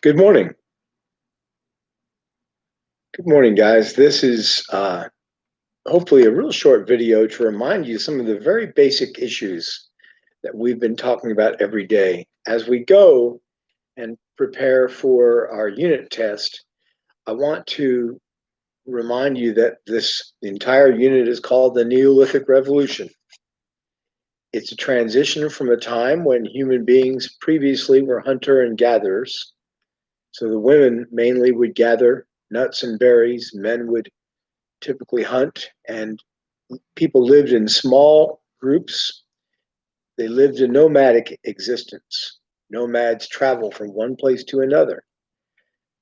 Good morning. Good morning, guys. This is hopefully a real short video to remind you some of the very basic issues that we've been talking about every day. As we go and prepare for our unit test, I want to remind you that this entire unit is called the Neolithic Revolution. It's a transition from a time when human beings previously were hunter and gatherers. So the women mainly would gather nuts and berries, men would typically hunt, and people lived in small groups. They lived a nomadic existence. Nomads travel from one place to another.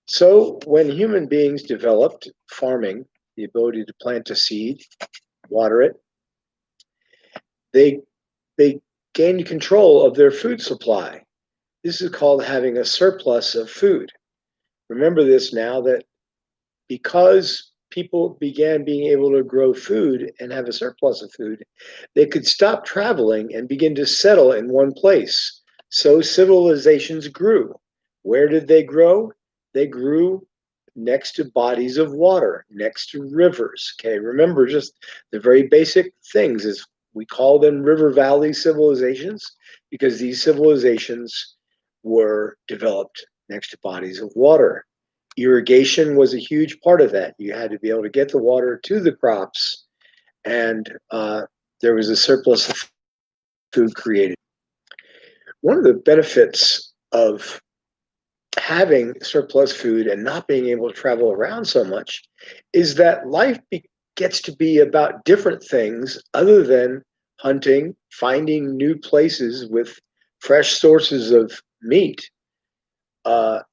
So when human beings developed farming, the ability to plant a seed, water it, they they gained control of their food supply. This is called having a surplus of food. Remember this now, that because people began being able to grow food and have a surplus of food, they could stop traveling and begin to settle in one place. So civilizations grew. Where did they grow? They grew next to bodies of water, next to rivers. Okay, remember just the very basic things is we call them river valley civilizations because these civilizations were developed next to bodies of water. Irrigation was a huge part of that. You had to be able to get the water to the crops, and there was a surplus of food created. One of the benefits of having surplus food and not being able to travel around so much is that life gets to be about different things other than hunting, finding new places with fresh sources of meat,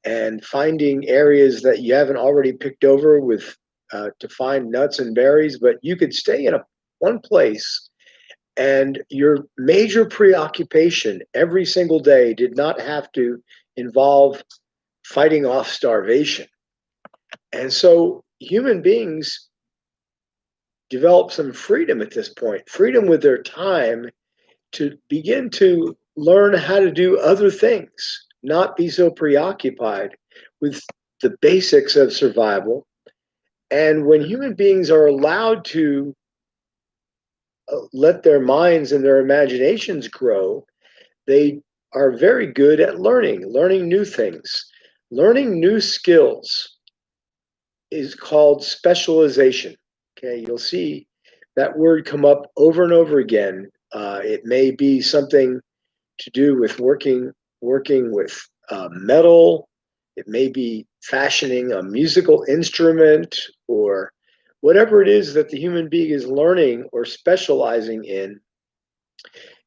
and finding areas that you haven't already picked over with to find nuts and berries, but you could stay in one place, and your major preoccupation every single day did not have to involve fighting off starvation. And so human beings develop some freedom at this point, freedom with their time to begin to learn how to do other things, not be so preoccupied with the basics of survival. And when human beings are allowed to let their minds and their imaginations grow, they are very good at learning new things. Learning new skills is called specialization. Okay, you'll see that word come up over and over again. It may be something to do with working with metal. It may be fashioning a musical instrument or whatever it is that the human being is learning or specializing in.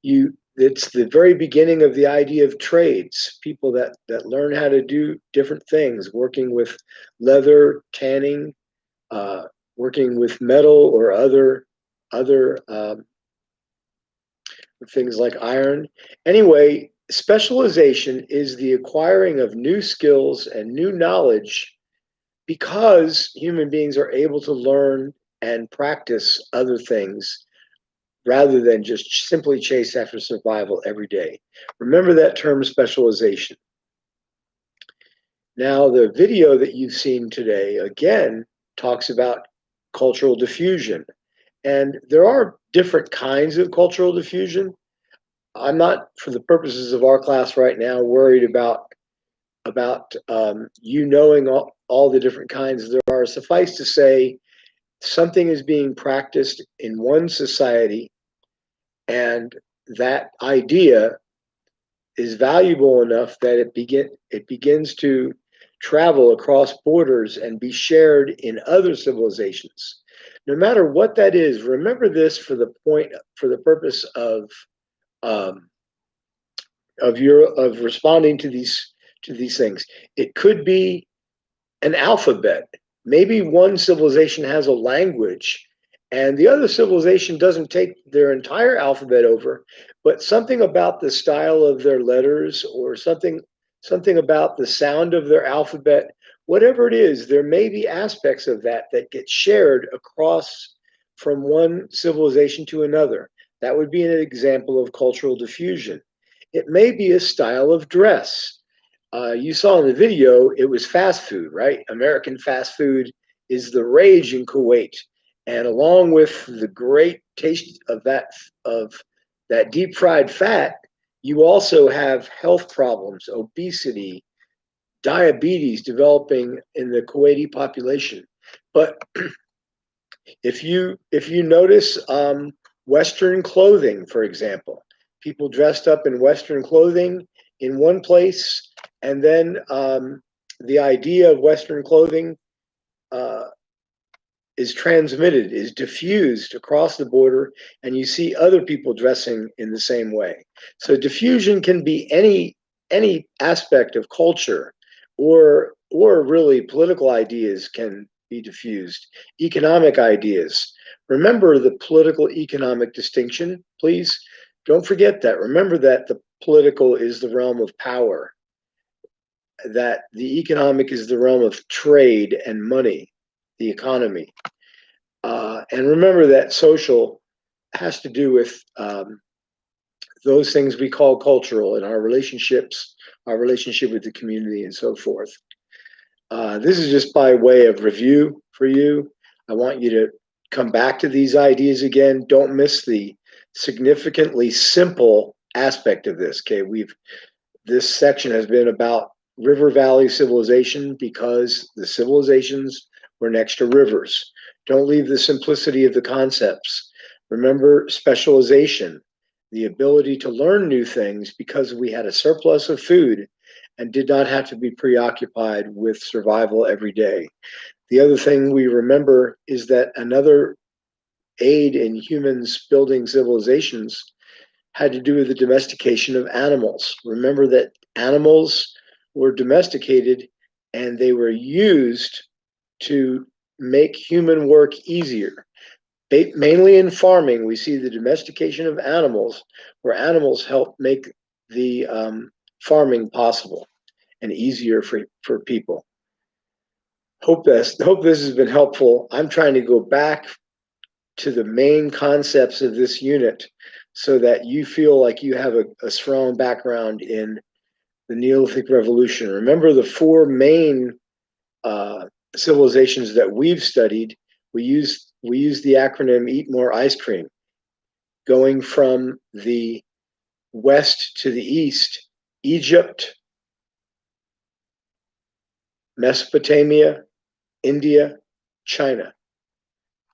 It's the very beginning of the idea of trades, people that learn how to do different things, working with leather, tanning, working with metal or other things like iron. Anyway, specialization is the acquiring of new skills and new knowledge because human beings are able to learn and practice other things rather than just simply chase after survival every day. Remember that term specialization. Now, the video that you've seen today, again, talks about cultural diffusion. And there are different kinds of cultural diffusion. I'm not, for the purposes of our class right now, worried about you knowing all the different kinds there are. Suffice to say, something is being practiced in one society, and that idea is valuable enough that it begins to travel across borders and be shared in other civilizations. No matter what that is, remember this for the purpose um, of responding to these things. It could be an alphabet. Maybe one civilization has a language and the other civilization doesn't take their entire alphabet over, but something about the style of their letters or something about the sound of their alphabet, whatever it is, there may be aspects of that get shared across from one civilization to another. That would be an example of cultural diffusion. It may be a style of dress. You saw in the video, it was fast food, right? American fast food is the rage in Kuwait. And along with the great taste of that deep fried fat, you also have health problems, obesity, diabetes developing in the Kuwaiti population. But if you notice Western clothing, for example, people dressed up in Western clothing in one place, and then the idea of Western clothing uh, is transmitted, is diffused across the border, and you see other people dressing in the same way. So diffusion can be any aspect of culture, or really political ideas can be diffused, economic ideas. Remember the political economic distinction, please. Don't forget that. Remember that the political is the realm of power, that the economic is the realm of trade and money, the economy. And remember that social has to do with those things we call cultural in our relationships, our relationship with the community, and so forth. This is just by way of review for you. I want you to come back to these ideas again. Don't miss the significantly simple aspect of this. Okay, this section has been about river valley civilization because the civilizations were next to rivers. Don't leave the simplicity of the concepts. Remember specialization, the ability to learn new things because we had a surplus of food and did not have to be preoccupied with survival every day. The other thing we remember is that another aid in humans building civilizations had to do with the domestication of animals. Remember that animals were domesticated and they were used to make human work easier. Mainly in farming, we see the domestication of animals, where animals help make the farming possible and easier for people. Hope this has been helpful. I'm trying to go back to the main concepts of this unit so that you feel like you have a strong background in the Neolithic Revolution. Remember the four main civilizations that we've studied. We use the acronym Eat More Ice Cream, going from the west to the east: Egypt, Mesopotamia, India, China.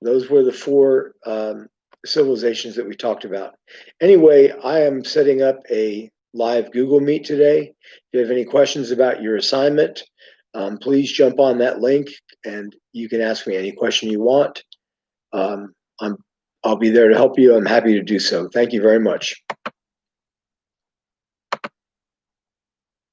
Those were the four civilizations that we talked about. Anyway, I am setting up a live Google Meet today. If you have any questions about your assignment, please jump on that link and you can ask me any question you want. Um, I'll be there to help you. I'm happy to do so. Thank you very much.